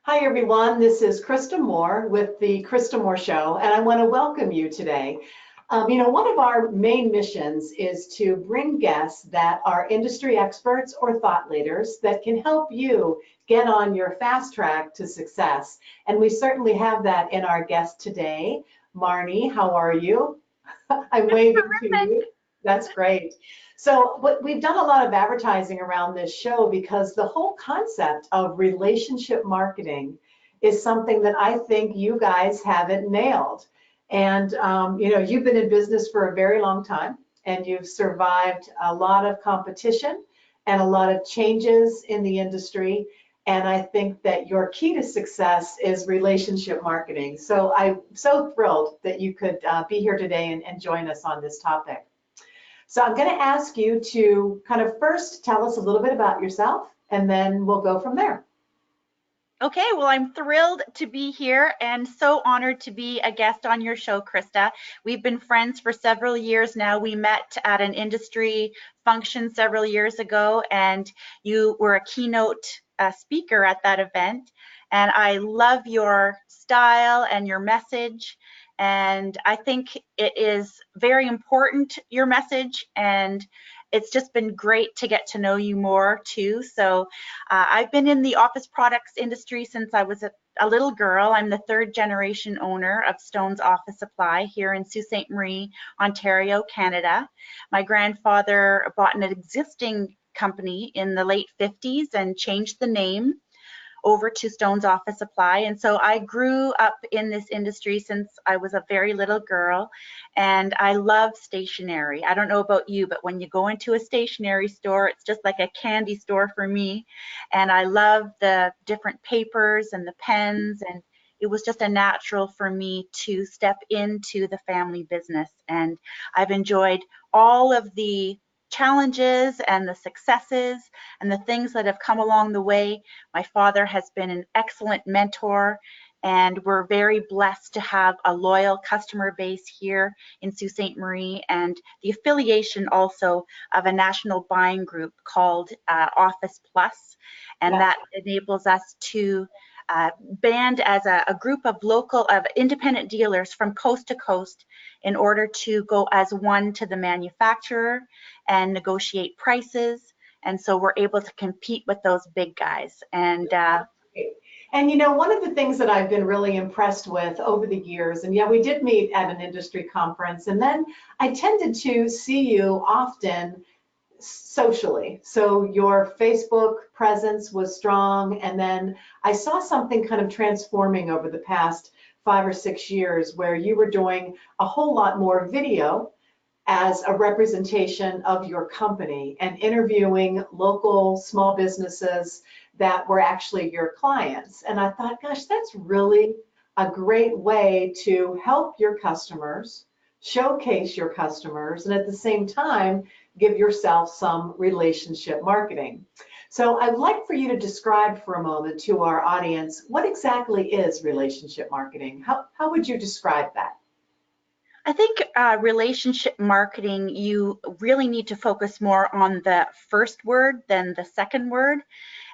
Hi everyone, this is Krista Moore with the Krista Moore Show, and I want to welcome you today. One of our main missions is to bring guests that are industry experts or thought leaders that can help you get on your fast track to success. And we certainly have that in our guest today. Marnie, how are you? I'm waving to Terrific. you. That's great. So we've done a lot of advertising around this show because the whole concept of relationship marketing is something that I think you guys haven't nailed. And you've been in business for a very long time, and you've survived a lot of competition and a lot of changes in the industry. And I think that your key to success is relationship marketing. So I'm so thrilled that you could be here today and join us on this topic. So I'm going to ask you to kind of first tell us a little bit about yourself, and then we'll go from there. Okay, well, I'm thrilled to be here and so honored to be a guest on your show, Krista. We've been friends for several years now. We met at an industry function several years ago, and you were a keynote speaker at that event. And I love your style and your message. And I think it is very important, your message, and it's just been great to get to know you more too. So I've been in the office products industry since I was a little girl. I'm the third generation owner of Stone's Office Supply here in Sault Ste. Marie, Ontario, Canada. My grandfather bought an existing company in the late 50s and changed the name over to Stone's Office Supply. And so I grew up in this industry since I was a very little girl, and I love stationery. I don't know about you, but when you go into a stationery store, it's just like a candy store for me. And I love the different papers and the pens, and it was just a natural for me to step into the family business. And I've enjoyed all of the challenges and the successes and the things that have come along the way. My father has been an excellent mentor, and we're very blessed to have a loyal customer base here in Sault Ste. Marie, and the affiliation also of a national buying group called Office Plus, and Yes. that enables us to band as a group of independent dealers from coast to coast in order to go as one to the manufacturer and negotiate prices. And so we're able to compete with those big guys. And one of the things that I've been really impressed with over the years, and yeah, we did meet at an industry conference, and then I tended to see you often socially. So your Facebook presence was strong, and then I saw something kind of transforming over the past 5 or 6 years where you were doing a whole lot more video as a representation of your company and interviewing local small businesses that were actually your clients. And I thought, gosh, that's really a great way to help your customers, showcase your customers, and at the same time, give yourself some relationship marketing. So I'd like for you to describe for a moment to our audience, what exactly is relationship marketing? How would you describe that? I think relationship marketing, you really need to focus more on the first word than the second word.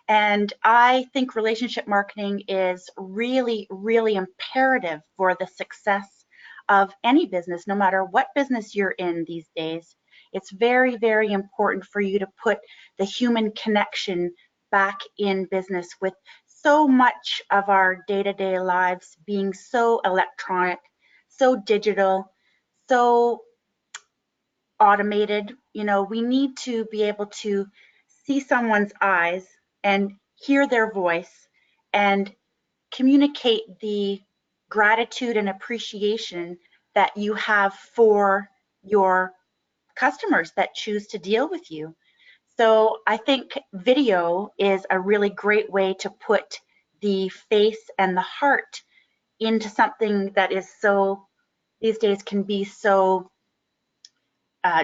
And I think relationship marketing is really, really imperative for the success of any business, no matter what business you're in these days. It's very, very important for you to put the human connection back in business, with so much of our day-to-day lives being so electronic, so digital, so automated. We need to be able to see someone's eyes and hear their voice and communicate the gratitude and appreciation that you have for your customers that choose to deal with you. So I think video is a really great way to put the face and the heart into something that is so, these days can be so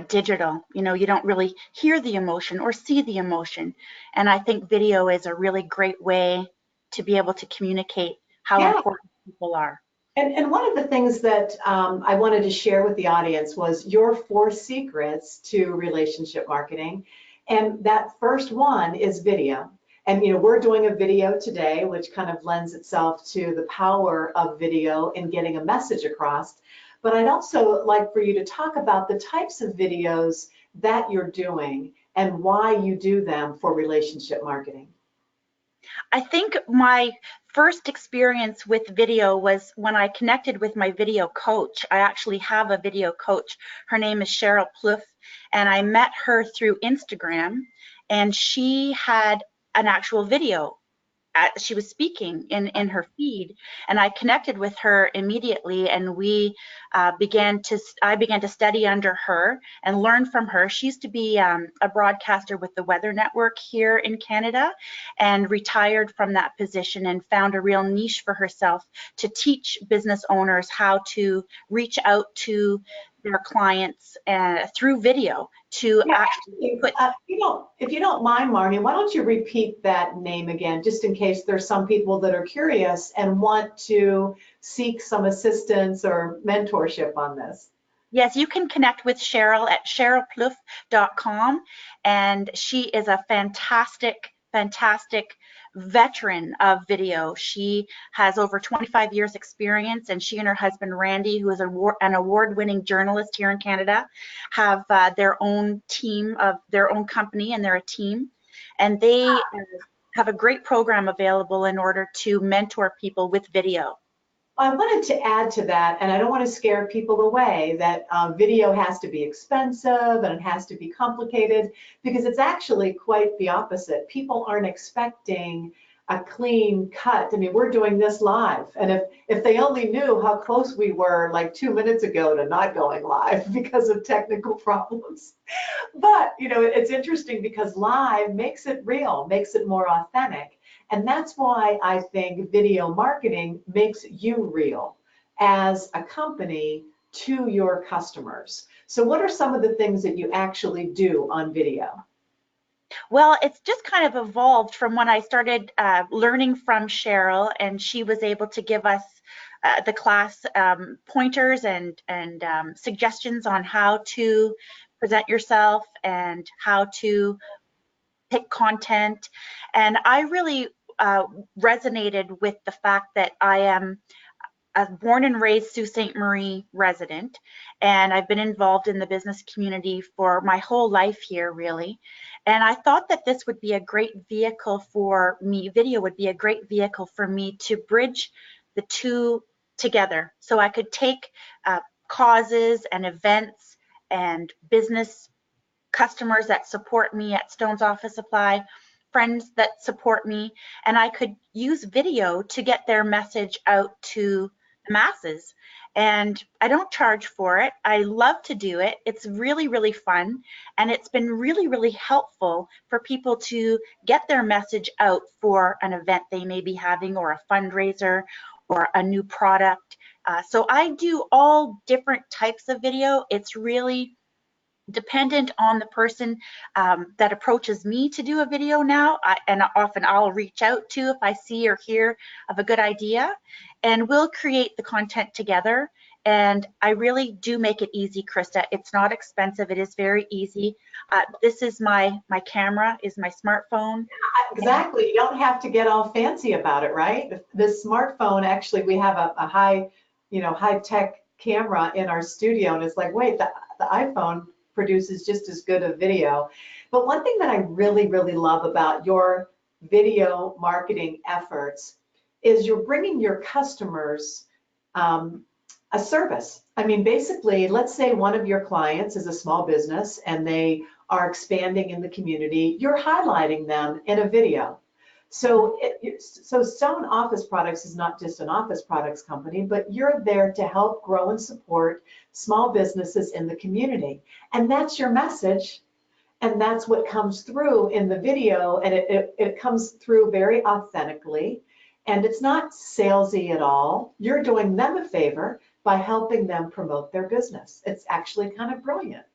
digital. You don't really hear the emotion or see the emotion. And I think video is a really great way to be able to communicate how Yeah. important people are. And one of the things that I wanted to share with the audience was your 4 secrets to relationship marketing. And that first one is video. And we're doing a video today, which kind of lends itself to the power of video in getting a message across. But I'd also like for you to talk about the types of videos that you're doing and why you do them for relationship marketing. I think my first experience with video was when I connected with my video coach. I actually have a video coach. Her name is Cheryl Plouffe, and I met her through Instagram, and she had an actual video. She was speaking in her feed, and I connected with her immediately, and I began to study under her and learn from her. She used to be a broadcaster with the Weather Network here in Canada, and retired from that position and found a real niche for herself to teach business owners how to reach out to their clients through video to Yeah, actually put. if you don't mind, Marnie, why don't you repeat that name again, just in case there's some people that are curious and want to seek some assistance or mentorship on this. Yes, you can connect with Cheryl at cherylplouffe.com, and she is a fantastic veteran of video. She has over 25 years experience, and she and her husband Randy, who is an award-winning journalist here in Canada, have their own team of their own company, and they're a team, and they have a great program available in order to mentor people with video. I wanted to add to that, and I don't want to scare people away, that video has to be expensive and it has to be complicated, because it's actually quite the opposite. People aren't expecting a clean cut. I mean, we're doing this live, and if they only knew how close we were like 2 minutes ago to not going live because of technical problems. But, it's interesting because live makes it real, makes it more authentic. And that's why I think video marketing makes you real as a company to your customers. So what are some of the things that you actually do on video? Well, it's just kind of evolved from when I started learning from Cheryl, and she was able to give us the class pointers and suggestions on how to present yourself and how to pick content. And I really resonated with the fact that I am a born and raised Sault Ste. Marie resident, and I've been involved in the business community for my whole life here, really. And I thought that this would be a great vehicle for me, video would be a great vehicle for me to bridge the two together. So I could take causes and events and business customers that support me at Stone's Office Supply, friends that support me, and I could use video to get their message out to the masses. And I don't charge for it. I love to do it. It's really, really fun. And it's been really, really helpful for people to get their message out for an event they may be having, or a fundraiser, or a new product. So I do all different types of video. It's really dependent on the person that approaches me to do a video now, and often I'll reach out to if I see or hear of a good idea, and we'll create the content together. And I really do make it easy, Krista. It's not expensive. It is very easy. This is my camera, is my smartphone. Exactly. You don't have to get all fancy about it, right? This smartphone, actually, we have a high-tech camera in our studio, and it's like, wait, the iPhone produces just as good a video. But one thing that I really, really love about your video marketing efforts is you're bringing your customers a service. I mean, basically, let's say one of your clients is a small business and they are expanding in the community. You're highlighting them in a video. So Stone Office Products is not just an office products company, but you're there to help grow and support small businesses in the community. And that's your message. And that's what comes through in the video. And it comes through very authentically. And it's not salesy at all. You're doing them a favor by helping them promote their business. It's actually kind of brilliant.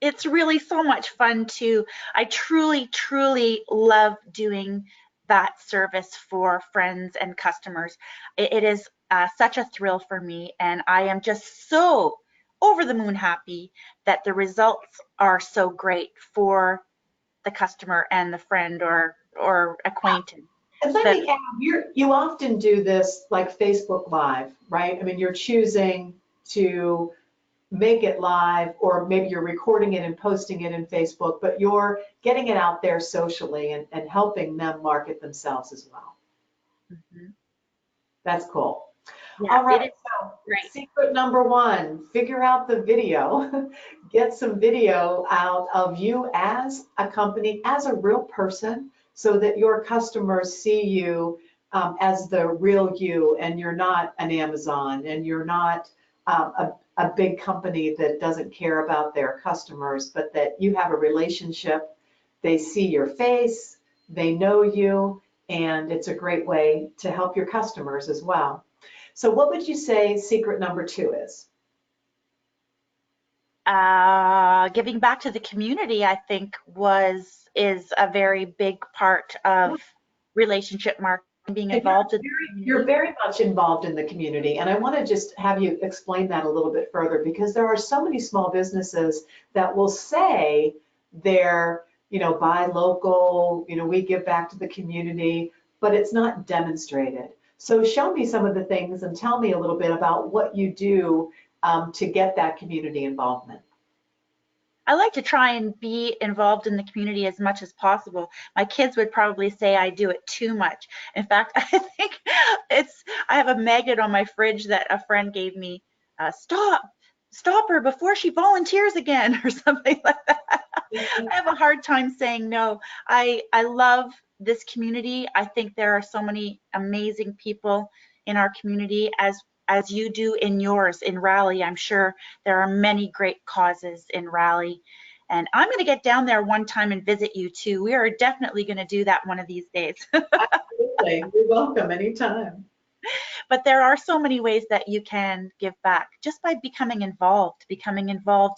It's really so much fun too. I truly, truly love doing that service for friends and customers. It is such a thrill for me, and I am just so over the moon happy that the results are so great for the customer and the friend or or acquaintance. And let That me add, you often do this like Facebook Live, right? I mean, you're choosing to make it live, or maybe you're recording it and posting it in Facebook, but you're getting it out there socially and helping them market themselves as well. Mhm. That's cool. Yeah, All it right, is so great. secret number one, figure out the video. Get some video out of you as a company, as a real person, so that your customers see you as the real you, and you're not an Amazon, and you're not a big company that doesn't care about their customers, but that you have a relationship. They see your face, they know you, and it's a great way to help your customers as well. So what would you say secret number two is? Giving back to the community, I think, is a very big part of relationship marketing, being And involved in the you're community. very much involved in the community. And I want to just have you explain that a little bit further, because there are so many small businesses that will say they're, buy local, we give back to the community, but it's not demonstrated. So show me some of the things and tell me a little bit about what you do to get that community involvement. I like to try and be involved in the community as much as possible. My kids would probably say I do it too much. In fact, I think I have a magnet on my fridge that a friend gave me. Stop her before she volunteers again, or something like that. I have a hard time saying no. I love this community. I think there are so many amazing people in our community, as you do in yours in Raleigh. I'm sure there are many great causes in Raleigh. And I'm going to get down there one time and visit you too. We are definitely going to do that one of these days. Absolutely. You're welcome anytime. But there are so many ways that you can give back just by becoming involved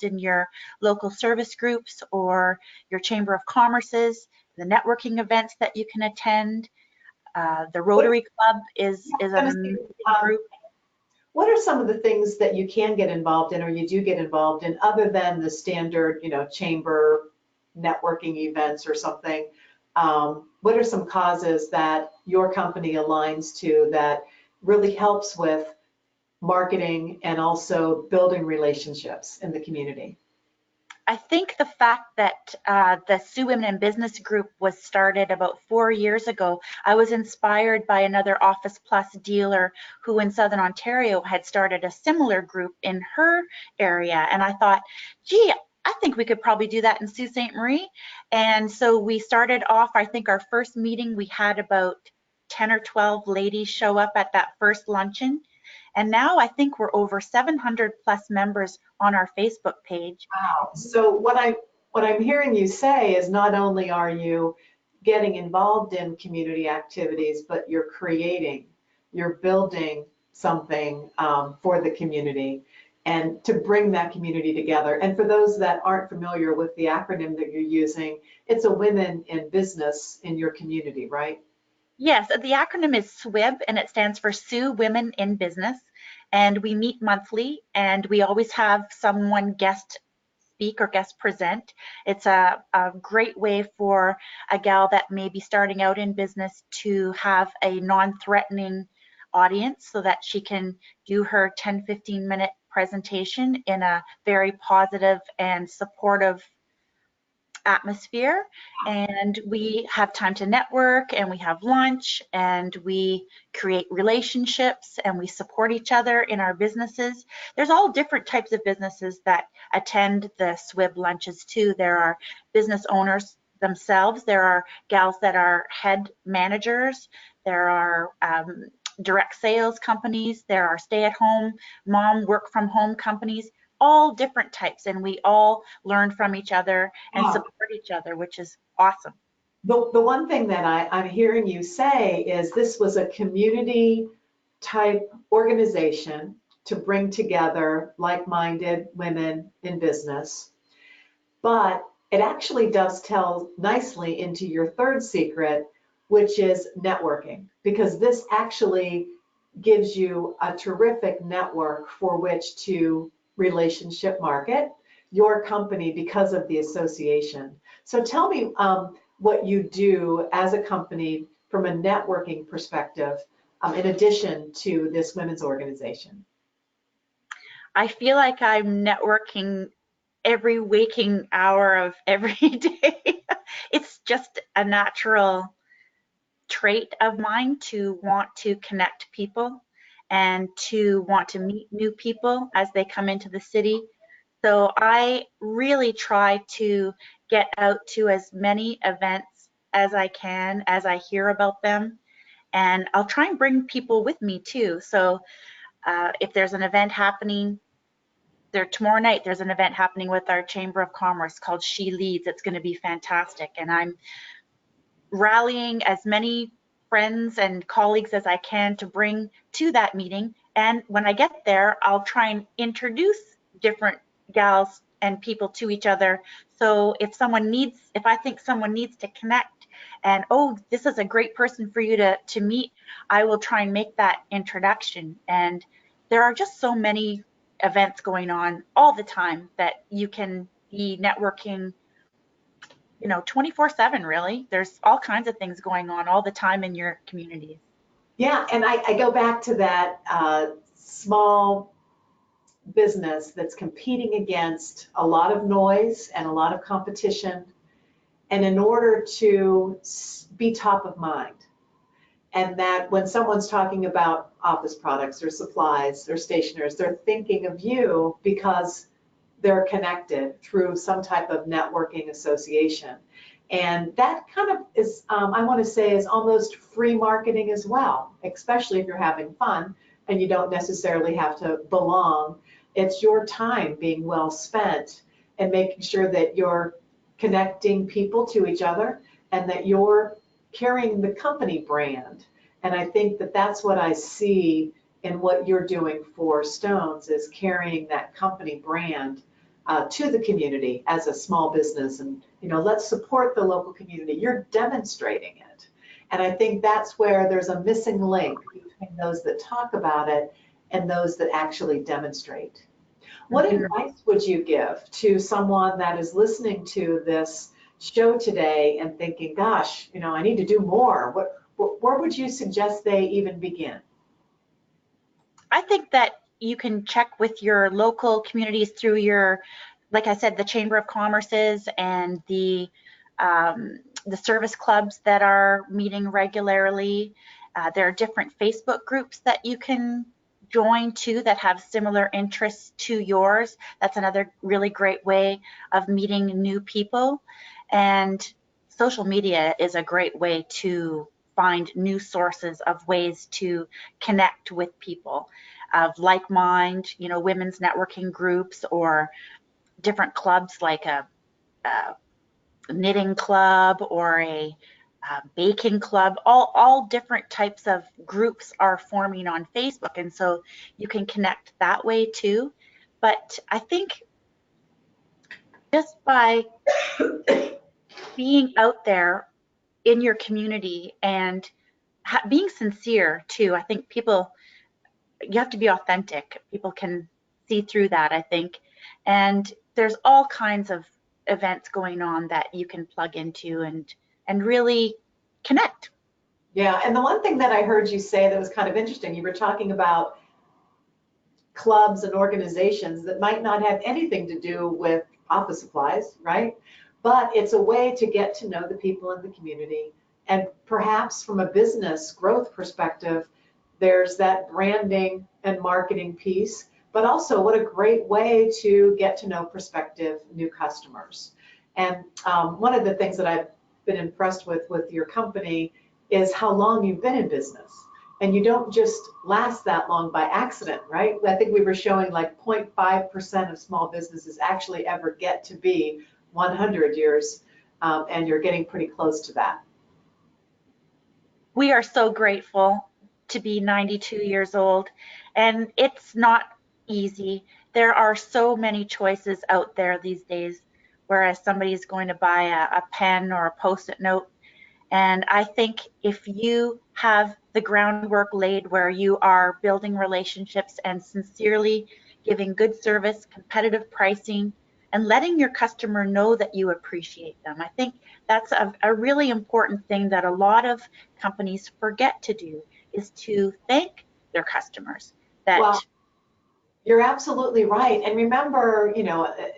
in your local service groups or your Chamber of Commerce's, the networking events that you can attend. The What, Rotary Club is an amazing group. what are some of the things that you can get involved in, or you do get involved in, other than the standard, chamber networking events or something? What are some causes that your company aligns to that really helps with marketing and also building relationships in the community? I think the fact that the Sioux Women in Business group was started about 4 years ago, I was inspired by another Office Plus dealer who in Southern Ontario had started a similar group in her area. And I thought, gee, I think we could probably do that in Sault Ste. Marie. And so we started off, I think our first meeting, we had about 10 or 12 ladies show up at that first luncheon. And now I think we're over 700 plus members on our Facebook page. Wow. So what I'm hearing you say is, not only are you getting involved in community activities, but you're building something for the community and to bring that community together. And for those that aren't familiar with the acronym that you're using, it's a women in business in your community, right? Yes, the acronym is SWIB, and it stands for Sioux Women in Business. And we meet monthly, and we always have someone guest speak or guest present. It's a great way for a gal that may be starting out in business to have a non-threatening audience so that she can do her 10-15 minute presentation in a very positive and supportive atmosphere. And we have time to network, and we have lunch, and we create relationships, and we support each other in our businesses. There's all different types of businesses that attend the SWIB lunches too. There are business owners themselves, there are gals that are head managers, there are direct sales companies, there are stay-at-home mom work from home companies, all different types, and we all learn from each other and Wow. support each other, which is awesome. The one thing that I'm hearing you say is this was a community type organization to bring together like-minded women in business. But it actually does tell nicely into your third secret, which is networking, because this actually gives you a terrific network for which to relationship market your company because of the association. So tell me, what you do as a company from a networking perspective, in addition to this women's organization? I feel like I'm networking every waking hour of every day. It's just a natural trait of mine to want to connect people and to want to meet new people as they come into the city. So I really try to get out to as many events as I can as I hear about them. And I'll try and bring people with me too. So if there's an event happening there tomorrow night, there's an event happening with our Chamber of Commerce called She Leads. It's going to be fantastic. And I'm rallying as many friends and colleagues as I can to bring to that meeting. And when I get there, I'll try and introduce different gals and people to each other. So if I think someone needs to connect and, oh, this is a great person for you to meet, I will try and make that introduction. And there are just so many events going on all the time that you can be networking 24/7 really. There's all kinds of things going on all the time in your communities. Yeah, and I go back to that small business that's competing against a lot of noise and a lot of competition. And in order to be top of mind, and that when someone's talking about office products or supplies or stationers, they're thinking of you because they're connected through some type of networking association. And that kind of is, I want to say, is almost free marketing as well, especially if you're having fun and you don't necessarily have to belong. It's your time being well spent and making sure that you're connecting people to each other and that you're carrying the company brand. And I think that that's what I see in what you're doing for Stones, is carrying that company brand to the community as a small business. And, let's support the local community. You're demonstrating it. And I think that's where there's a missing link between those that talk about it and those that actually demonstrate. What Mhm. advice would you give to someone that is listening to this show today and thinking, gosh, I need to do more? Where would you suggest they even begin? I think that you can check with your local communities through like I said, the Chamber of Commerce's and the service clubs that are meeting regularly. There are different Facebook groups that you can join too that have similar interests to yours. That's another really great way of meeting new people. And social media is a great way to find new sources of ways to connect with people of like mind, women's networking groups or different clubs like a knitting club or a baking club. All different types of groups are forming on Facebook, and so you can connect that way too. But I think just by being out there in your community and being sincere too, I think you have to be authentic. People can see through that, I think. And there's all kinds of events going on that you can plug into and really connect. Yeah, and the one thing that I heard you say that was kind of interesting, you were talking about clubs and organizations that might not have anything to do with office supplies, right? But it's a way to get to know the people in the community. And perhaps from a business growth perspective, there's that branding and marketing piece, but also what a great way to get to know prospective new customers. And one of the things that I've been impressed with your company is how long you've been in business. And you don't just last that long by accident, right? I think we were showing like 0.5% of small businesses actually ever get to be 100 years, and you're getting pretty close to that. We are so grateful to be 92 years old, and it's not easy. There are so many choices out there these days, whereas somebody's going to buy a pen or a post-it note. And I think if you have the groundwork laid where you are building relationships and sincerely giving good service, competitive pricing, and letting your customer know that you appreciate them. I think that's a really important thing that a lot of companies forget to do, is to thank their customers. Well, That you're absolutely right. And remember,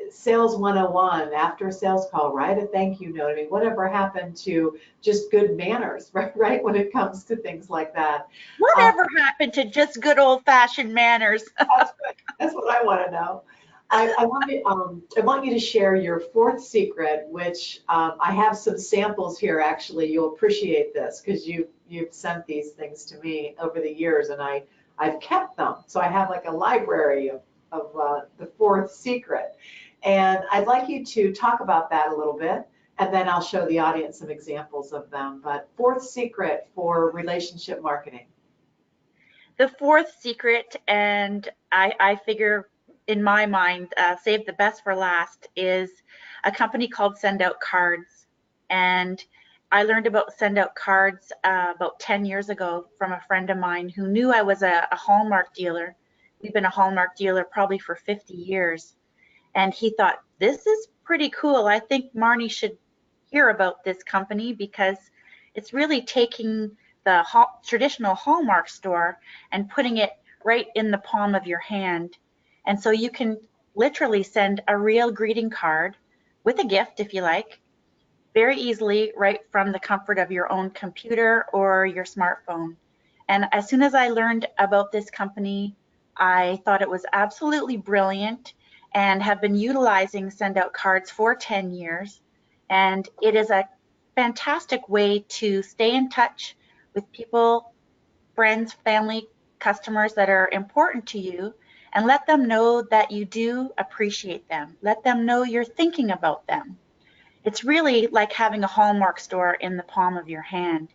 sales 101, after a sales call, write a thank you note. I mean, whatever happened to just good manners, right, when it comes to things like that? Um, whatever happened to just good old-fashioned manners? that's what I want to know. I want you to share your fourth secret, which I have some samples here. Actually, you'll appreciate this because you've sent these things to me over the years, and I've kept them. So I have like a library of the fourth secret, and I'd like you to talk about that a little bit, and then I'll show the audience some examples of them. But fourth secret for relationship marketing. The fourth secret, and I figure in my mind, save the best for last, is a company called Send Out Cards. And I learned about Send Out Cards about 10 years ago from a friend of mine who knew I was a Hallmark dealer. We've been a Hallmark dealer probably for 50 years. And he thought, this is pretty cool. I think Marnie should hear about this company because it's really taking the traditional Hallmark store and putting it right in the palm of your hand. And so you can literally send a real greeting card with a gift, if you like, very easily right from the comfort of your own computer or your smartphone. And as soon as I learned about this company, I thought it was absolutely brilliant and have been utilizing Send Out Cards for 10 years. And it is a fantastic way to stay in touch with people, friends, family, customers that are important to you, and let them know that you do appreciate them. Let them know you're thinking about them. It's really like having a Hallmark store in the palm of your hand.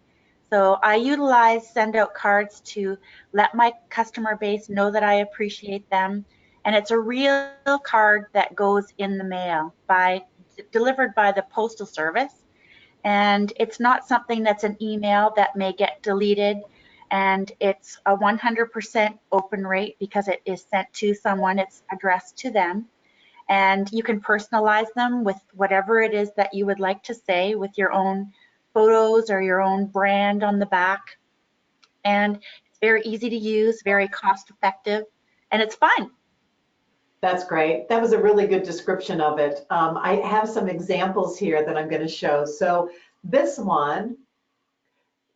So I utilize Send Out Cards to let my customer base know that I appreciate them. And it's a real card that goes in the mail delivered by the postal service. And it's not something that's an email that may get deleted. And it's a 100% open rate because it is sent to someone, it's addressed to them. And you can personalize them with whatever it is that you would like to say, with your own photos or your own brand on the back. And it's very easy to use, very cost effective, and it's fun. That's great. That was a really good description of it. I have some examples here that I'm going to show. So this one,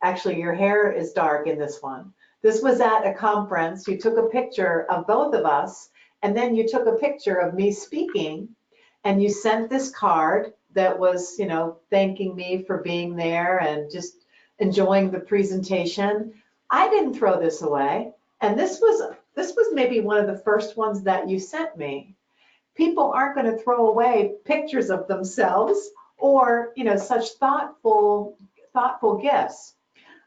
actually your hair is dark in this one. This was at a conference. You took a picture of both of us, and then you took a picture of me speaking, and you sent this card that was, thanking me for being there and just enjoying the presentation. I didn't throw this away. And this was maybe one of the first ones that you sent me. People aren't going to throw away pictures of themselves or, such thoughtful gifts.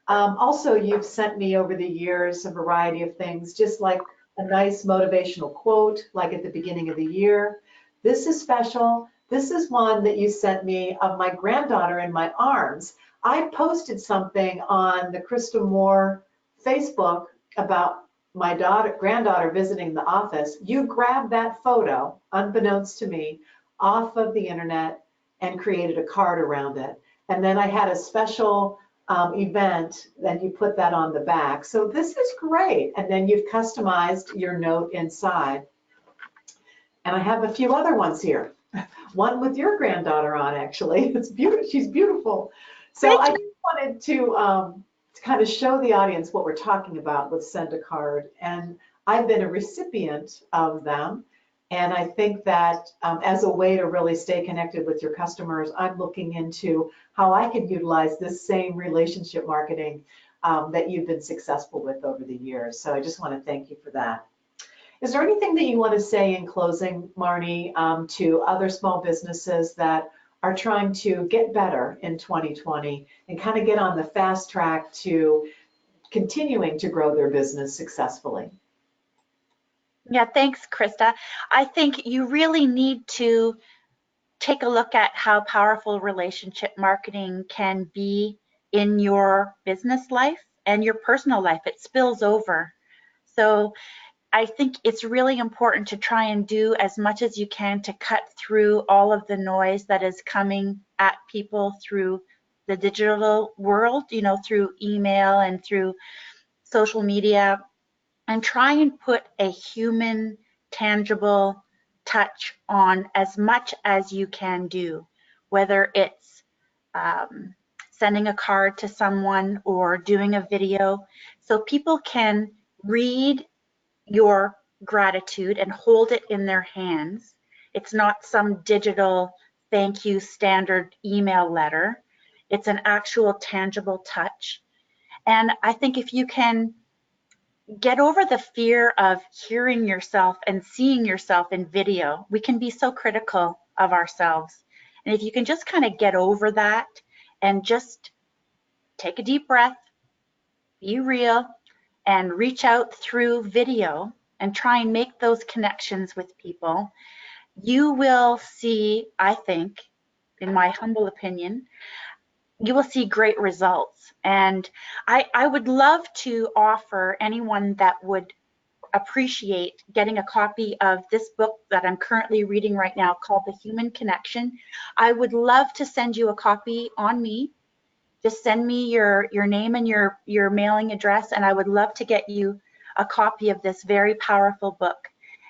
Also, you've sent me over the years a variety of things, just like a nice motivational quote, like at the beginning of the year. This is special. This is one that you sent me of my granddaughter in my arms. I posted something on the Krista Moore Facebook about my granddaughter visiting the office. You grabbed that photo, unbeknownst to me, off of the internet and created a card around it. And then I had a special event, then you put that on the back. So this is great. And then you've customized your note inside. And I have a few other ones here. One with your granddaughter on, actually. It's beautiful. She's beautiful. So Thank I you. just wanted to kind of show the audience what we're talking about with Send a Card. And I've been a recipient of them. And I think that as a way to really stay connected with your customers, I'm looking into how I can utilize this same relationship marketing that you've been successful with over the years. So I just want to thank you for that. Is there anything that you want to say in closing, Marnie, to other small businesses that are trying to get better in 2020 and kind of get on the fast track to continuing to grow their business successfully? Yeah, thanks, Krista. I think you really need to take a look at how powerful relationship marketing can be in your business life and your personal life. It spills over. So I think it's really important to try and do as much as you can to cut through all of the noise that is coming at people through the digital world, you know, through email and through social media, and try and put a human, tangible touch on as much as you can do, whether it's sending a card to someone or doing a video, so people can read your gratitude and hold it in their hands. It's not some digital thank you standard email letter. It's an actual tangible touch. And I think if you can get over the fear of hearing yourself and seeing yourself in video, we can be so critical of ourselves. And if you can just kind of get over that and just take a deep breath, be real, and reach out through video and try and make those connections with people, you will see, I think, in my humble opinion, you will see great results. And I would love to offer anyone that would appreciate getting a copy of this book that I'm currently reading right now called The Human Connection. I would love to send you a copy on me. Just send me your name and your mailing address, and I would love to get you a copy of this very powerful book.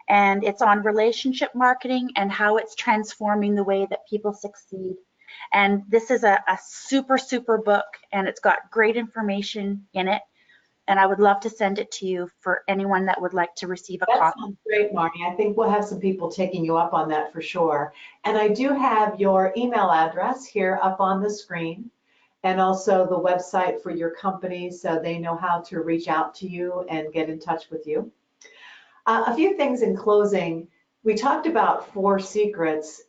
And it's on relationship marketing and how it's transforming the way that people succeed. And this is a super, super book, and it's got great information in it. And I would love to send it to you for anyone that would like to receive a That copy. sounds great, Marnie. I think we'll have some people taking you up on that for sure. And I do have your email address here up on the screen, and also the website for your company so they know how to reach out to you and get in touch with you. A few things in closing. We talked about 4 secrets,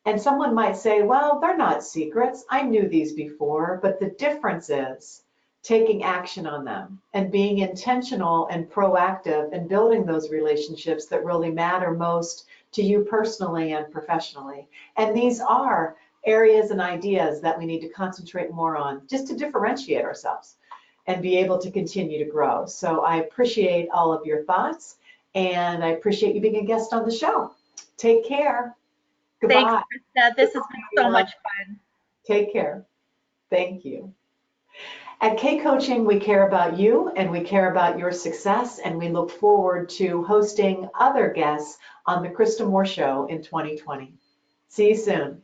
and someone might say, well, they're not secrets. I knew these before, but the difference is taking action on them and being intentional and proactive and building those relationships that really matter most to you personally and professionally. And these are areas and ideas that we need to concentrate more on just to differentiate ourselves and be able to continue to grow. So I appreciate all of your thoughts, and I appreciate you being a guest on the show. Take care. Thanks, Goodbye. Krista. This has been so much fun. Take care. Thank you. At K Coaching, we care about you and we care about your success, and we look forward to hosting other guests on the Krista Moore Show in 2020. See you soon.